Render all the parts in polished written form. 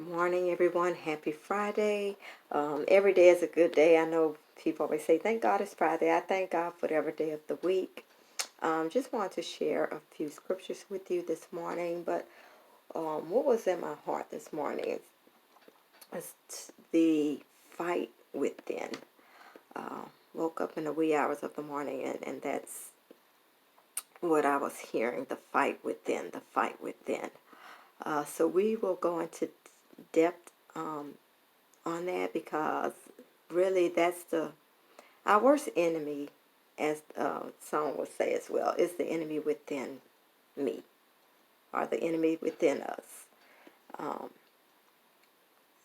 Morning, everyone. Happy Friday. Every day is a good day. I know people always say, thank God it's Friday. I thank God for every day of the week. Just wanted to share a few scriptures with you this morning, but what was in my heart this morning is the fight within. Woke up in the wee hours of the morning, and that's what I was hearing, the fight within, the fight within. So we will go into depth on that because really that's our worst enemy, as some would say as well, is the enemy within me, or the enemy within us.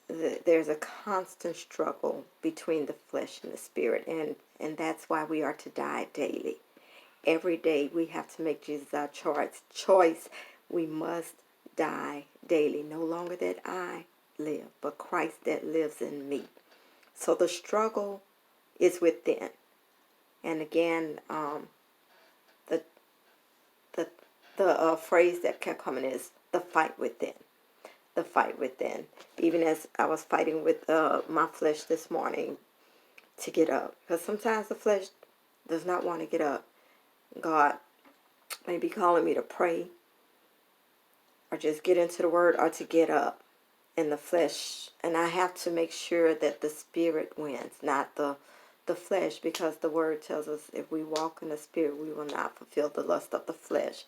There's a constant struggle between the flesh and the spirit, and that's why we are to die daily. Every day we have to make Jesus our choice. We must die daily. No longer that I live, but Christ that lives in me. So the struggle is within. And again, the phrase that kept coming is the fight within. The fight within. Even as I was fighting with my flesh this morning to get up. Because sometimes the flesh does not want to get up. God may be calling me to pray, or just get into the word, or to get up in the flesh. And I have to make sure that the spirit wins, not the flesh, because the word tells us if we walk in the spirit, we will not fulfill the lust of the flesh.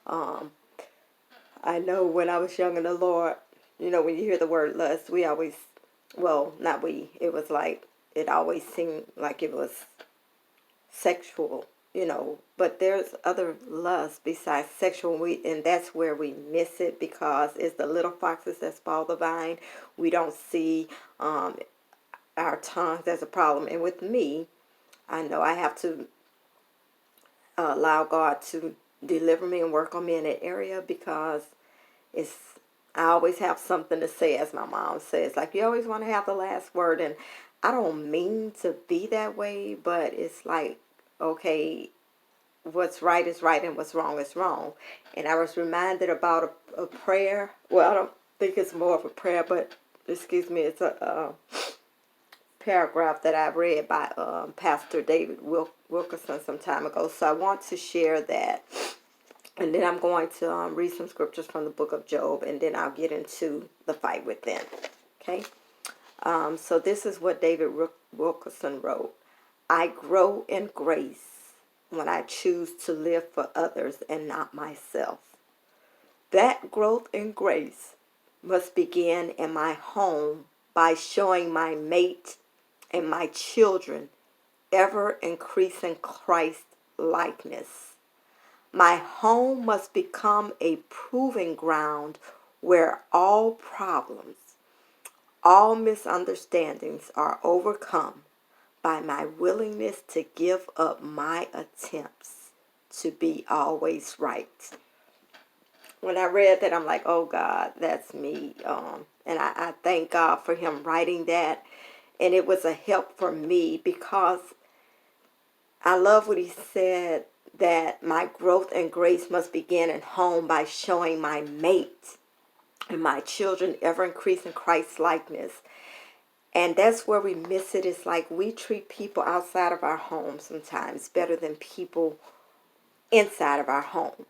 I know when I was young in the Lord, when you hear the word lust, we always, well, not we, it was like, it always seemed like it was sexual, but there's other lust besides sexual, and that's where we miss it, because it's the little foxes that spoil the vine. We don't see our tongues as a problem. And with me, I know I have to allow God to deliver me and work on me in that area, because I always have something to say, as my mom says. Like, you always want to have the last word, and I don't mean to be that way, but it's like, okay, what's right is right and what's wrong is wrong. And I was reminded about a prayer. Well, I don't think it's more of a prayer, but excuse me, it's a paragraph that I read by Pastor David Wilkerson some time ago. So I want to share that. And then I'm going to read some scriptures from the book of Job, and then I'll get into the fight within. Okay? So this is what David Wilkerson wrote. I grow in grace when I choose to live for others and not myself. That growth in grace must begin in my home by showing my mate and my children ever increasing Christ likeness. My home must become a proving ground where all problems, all misunderstandings are overcome by my willingness to give up my attempts to be always right. When I read that, I'm like, oh God, that's me. And I thank God for him writing that. And it was a help for me, because I love what he said, that my growth and grace must begin at home by showing my mate and my children ever increasing Christ's likeness. And that's where we miss it. It's like we treat people outside of our home sometimes better than people inside of our home.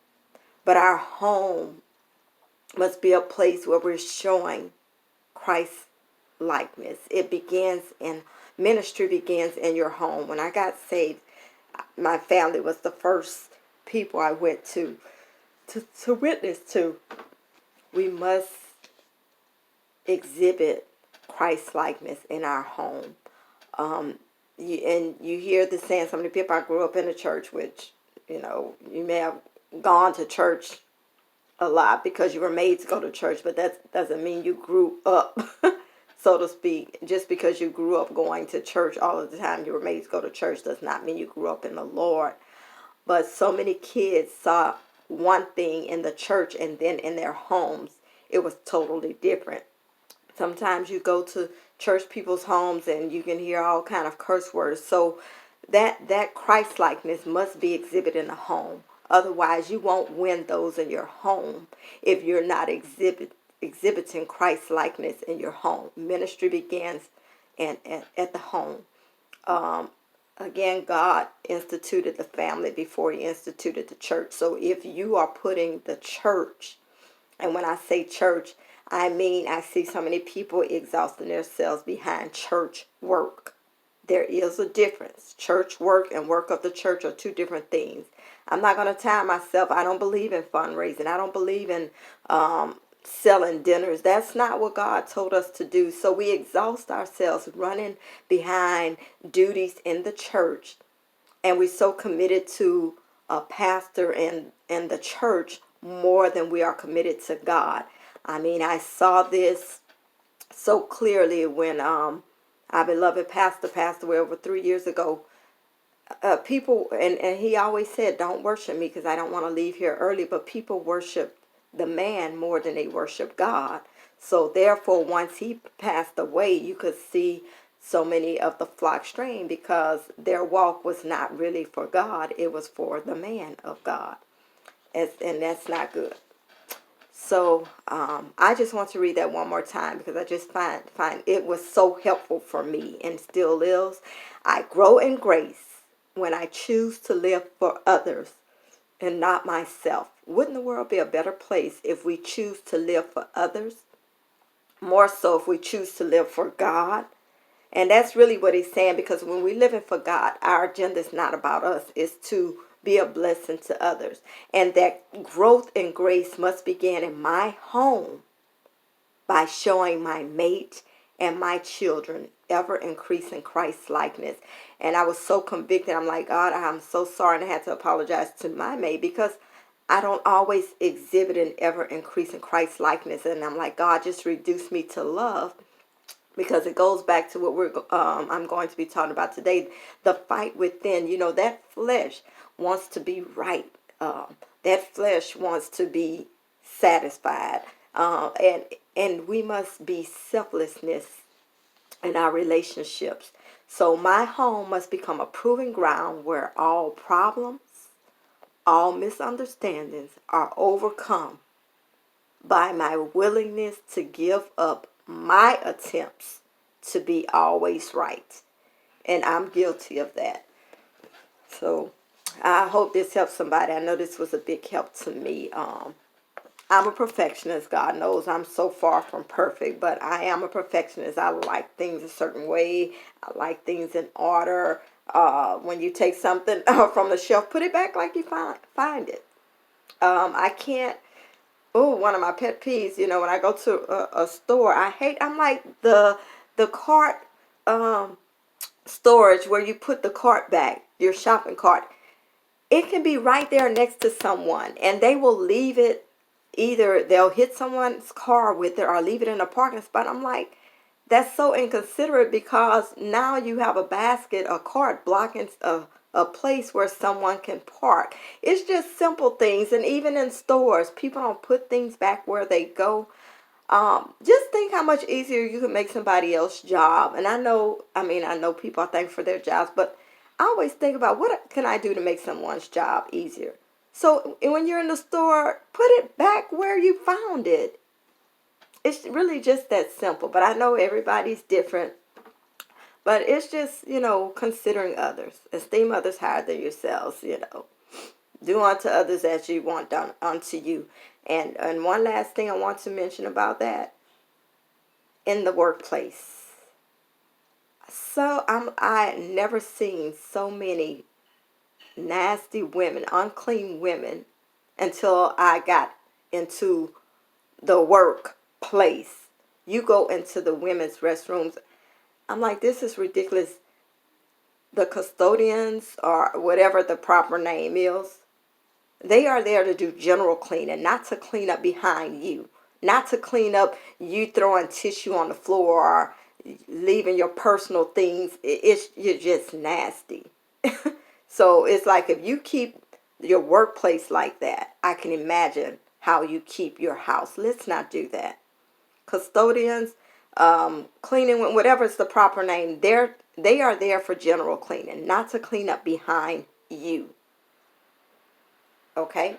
But our home must be a place where we're showing Christ's likeness. Ministry begins in your home. When I got saved, my family was the first people I went to witness to. We must exhibit Christ likeness in our home. You hear the saying, so many people, I grew up in a church, which, you may have gone to church a lot because you were made to go to church, but that doesn't mean you grew up, so to speak. Just because you grew up going to church all of the time, you were made to go to church, does not mean you grew up in the Lord. But so many kids saw one thing in the church, and then in their homes, it was totally different. Sometimes you go to church people's homes and you can hear all kind of curse words. So that Christ-likeness must be exhibited in the home. Otherwise, you won't win those in your home if you're not exhibiting Christ likeness in your home. Ministry begins at the home. Um, Again, God instituted the family before he instituted the church. So if you are putting the church, and when I say church, I mean I see so many people exhausting themselves behind church work. There is a difference. Church work and work of the church are two different things. I'm not going to tie myself. I don't believe in fundraising. I don't believe in selling dinners. That's not what God told us to do. So we exhaust ourselves running behind duties in the church, and we're so committed to a pastor and the church more than we are committed to God. I mean, I saw this so clearly when our beloved pastor passed away over 3 years ago. People, and he always said, don't worship me because I don't want to leave here early, but people worship the man more than they worship God. So therefore, once he passed away, you could see so many of the flock straying because their walk was not really for God. It was for the man of God. And that's not good. So I just want to read that one more time because I just find it was so helpful for me and still is. I grow in grace when I choose to live for others and not myself. Wouldn't the world be a better place if we choose to live for others? More so if we choose to live for God. And that's really what he's saying, because when we're living for God, our agenda is not about us. It's to be a blessing to others. And that growth in grace must begin in my home by showing my mate and my children ever increasing Christ's likeness. And I was so convicted. I'm like, God, I'm so sorry. And I had to apologize to my mate because I don't always exhibit an ever increasing Christ's likeness. And I'm like, God, just reduce me to love. Because it goes back to what I'm going to be talking about today, the fight within. You know, that flesh wants to be right. That flesh wants to be satisfied, and we must be selflessness in our relationships. So my home must become a proving ground where all problems, all misunderstandings are overcome by my willingness to give up my attempts to be always right. And I'm guilty of that. So I hope this helps somebody. I know this was a big help to me. I'm a perfectionist. God knows I'm so far from perfect, but I am a perfectionist. I like things a certain way. I like things in order. When you take something from the shelf, put it back like you find it. I can't. Oh, one of my pet peeves, you know, when I go to a store, I'm like the cart storage where you put the cart back, your shopping cart. It can be right there next to someone, and they will leave it. Either they'll hit someone's car with it or leave it in a parking spot. I'm like, that's so inconsiderate, because now you have a basket, a cart blocking a place where someone can park. It's just simple things. And even in stores, people don't put things back where they go. Just think how much easier you can make somebody else's job. And I know people are thankful for their jobs, but I always think about what can I do to make someone's job easier. So when you're in the store, put it back where you found it. It's really just that simple. But I know everybody's different. But it's just, considering others. Esteem others higher than yourselves, Do unto others as you want done unto you. And one last thing I want to mention about that. In the workplace. So I never seen so many nasty women, unclean women, until I got into the workplace. You go into the women's restrooms. I'm like, this is ridiculous. The custodians, or whatever the proper name is, they are there to do general cleaning, not to clean up behind you. Not to clean up you throwing tissue on the floor or leaving your personal things. You're just nasty. So it's like, if you keep your workplace like that, I can imagine how you keep your house. Let's not do that. Custodians, cleaning, whatever is the proper name, they are there for general cleaning, not to clean up behind you. Okay?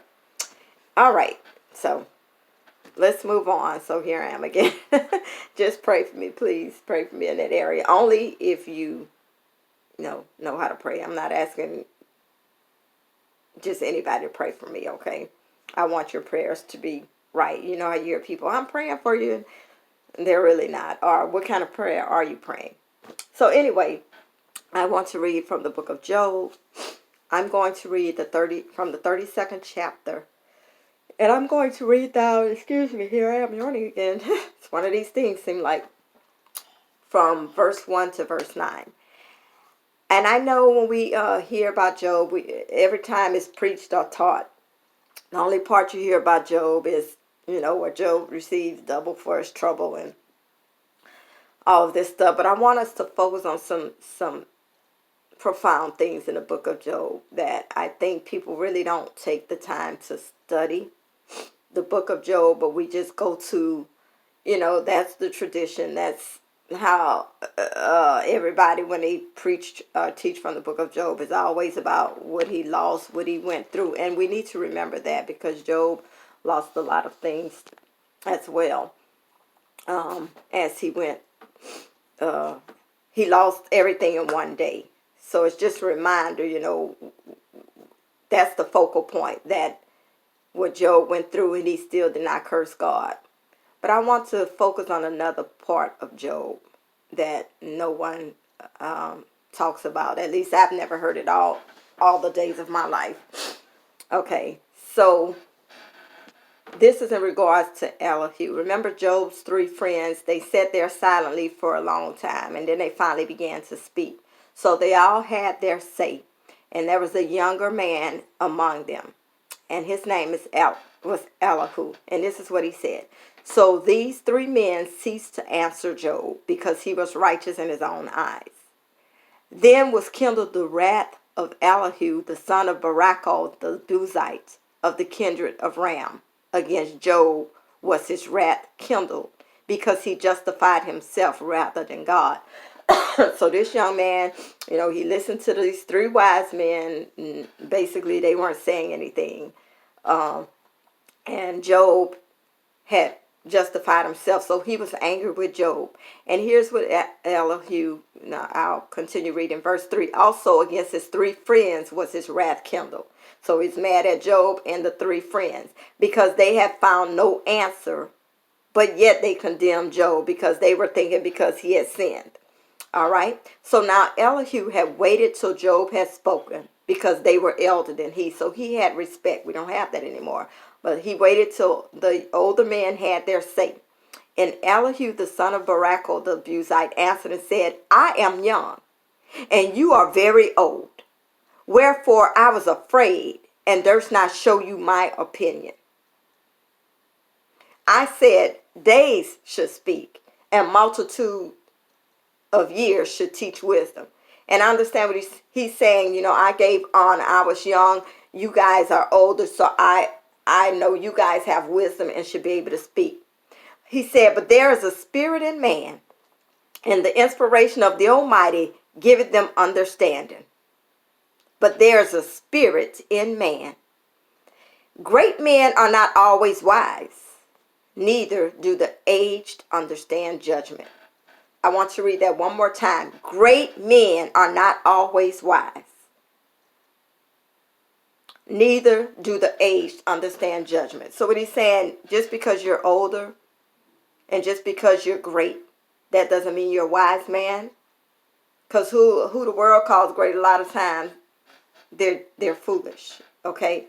All right. So let's move on. So here I am again. Just pray for me, please. Pray for me in that area. Only if you know how to pray. I'm not asking just anybody to pray for me, okay? I want your prayers to be right. You know how you hear people, I'm praying for you. And they're really not. Or what kind of prayer are you praying? So anyway, I want to read from the book of Job. I'm going to read from the 32nd chapter. And I'm going to read down, excuse me, here I am yawning again. It's one of these things, seem like, from verse 1 to verse 9. And I know when we hear about Job, every time it's preached or taught, the only part you hear about Job is, where Job receives double for his trouble and all of this stuff. But I want us to focus on some profound things in the book of Job that I think people really don't take the time to study the book of Job, but we just go to, that's the tradition. That's how everybody, when they teach from the book of Job, is always about what he lost, what he went through. And we need to remember that because Job lost a lot of things as well. As he went, he lost everything in one day. So it's just a reminder, that's the focal point, that what Job went through, and he still did not curse God. But I want to focus on another part of Job that no one talks about. At least I've never heard it all the days of my life. Okay, so this is in regards to Elihu. Remember Job's 3 friends, they sat there silently for a long time, and then they finally began to speak. So they all had their say, and there was a younger man among them, and his name was Elihu. And this is what he said. So these 3 men ceased to answer Job, because he was righteous in his own eyes. Then was kindled the wrath of Elihu, the son of Barachel, the Buzite, of the kindred of Ram. Against Job was his wrath kindled, because he justified himself rather than God. So this young man, he listened to these 3 wise men. And basically, they weren't saying anything. And Job had justified himself. So he was angry with Job. And here's what Elihu, now I'll continue reading verse 3. Also against his 3 friends was his wrath kindled. So he's mad at Job and the 3 friends because they had found no answer, but yet they condemned Job because they were thinking because he had sinned. All right. So now Elihu had waited till Job had spoken because they were elder than he. So he had respect. We don't have that anymore. But he waited till the older men had their say. And Elihu, the son of Barachel, the Buzite, answered and said, I am young, and you are very old. Wherefore I was afraid, and durst not show you my opinion. I said, days should speak, and multitude of years should teach wisdom. And I understand what he's saying. I gave honor. I was young. You guys are older, so I know you guys have wisdom and should be able to speak. He said, but there is a spirit in man, and the inspiration of the Almighty giveth them understanding. But there is a spirit in man. Great men are not always wise, neither do the aged understand judgment. I want to read that one more time. Great men are not always wise, neither do the aged understand judgment. So what he's saying, just because you're older and just because you're great, that doesn't mean you're a wise man. Because who the world calls great, a lot of times they're foolish. Okay?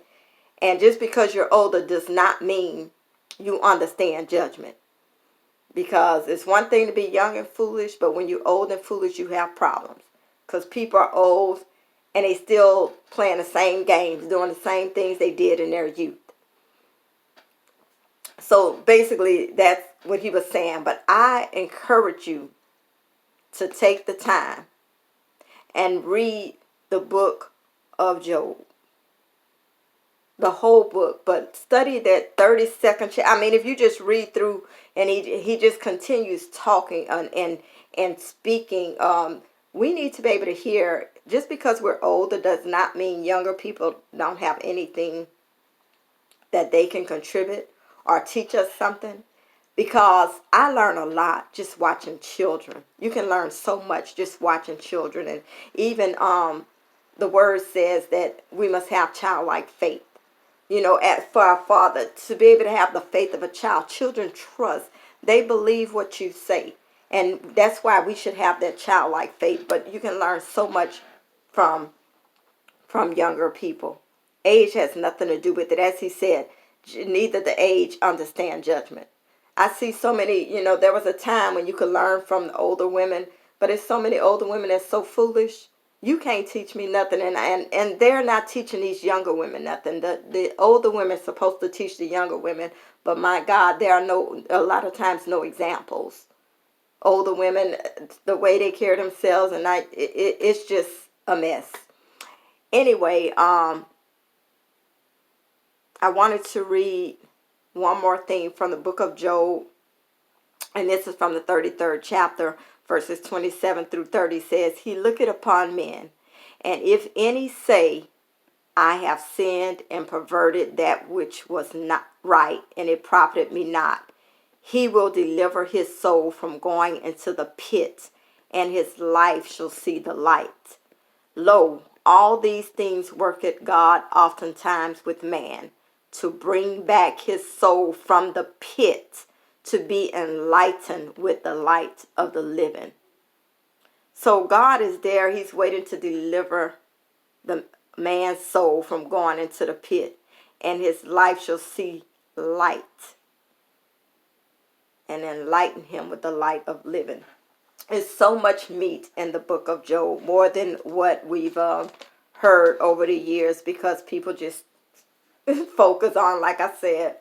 And just because you're older does not mean you understand judgment. Because it's one thing to be young and foolish, but when you're old and foolish, you have problems. Because people are old and they still playing the same games, doing the same things they did in their youth. So basically, that's what he was saying. But I encourage you to take the time and read the book of Job. The whole book, but study that 32nd chapter. I mean, if you just read through and he just continues talking and speaking, we need to be able to hear. Just because we're older does not mean younger people don't have anything that they can contribute or teach us something, because I learn a lot just watching children. You can learn so much just watching children. And even the word says that we must have childlike faith. For our Father, to be able to have the faith of a child. Children trust. They believe what you say. And that's why we should have that childlike faith. But you can learn so much from younger people. Age has nothing to do with it. As he said, neither the age understand judgment. I see so many, there was a time when you could learn from the older women, but there's so many older women that's so foolish. You can't teach me nothing, and they're not teaching these younger women nothing. The older women are supposed to teach the younger women, but my God, there are a lot of times no examples. Older women, the way they carry themselves, and it's just a mess. Anyway, I wanted to read one more thing from the book of Job, and this is from the 33rd chapter, verses 27 through 30. Says, he looketh upon men, and if any say, I have sinned and perverted that which was not right, and it profited me not, he will deliver his soul from going into the pit, and his life shall see the light. Lo, all these things worketh God oftentimes with man, to bring back his soul from the pit, to be enlightened with the light of the living. So God is there. He's waiting to deliver the man's soul from going into the pit, and his life shall see light, and enlighten him with the light of living. There's so much meat in the book of Job, more than what we've heard over the years, because people just focus on, like I said,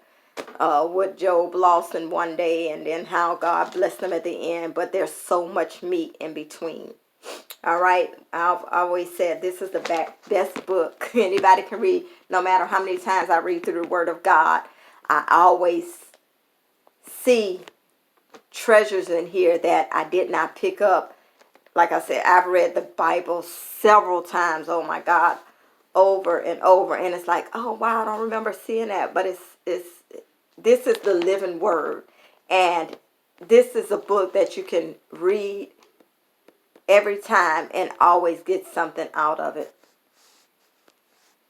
what Job lost in one day, and then how God blessed them at the end. But there's so much meat in between. All right, I've always said this is the best book anybody can read. No matter how many times I read through the Word of God, I always see treasures in here that I did not pick up. Like I said, I've read the Bible several times. Oh my God, over and over, and it's like, oh wow, I don't remember seeing that. But this is the living Word, and this is a book that you can read every time and always get something out of it.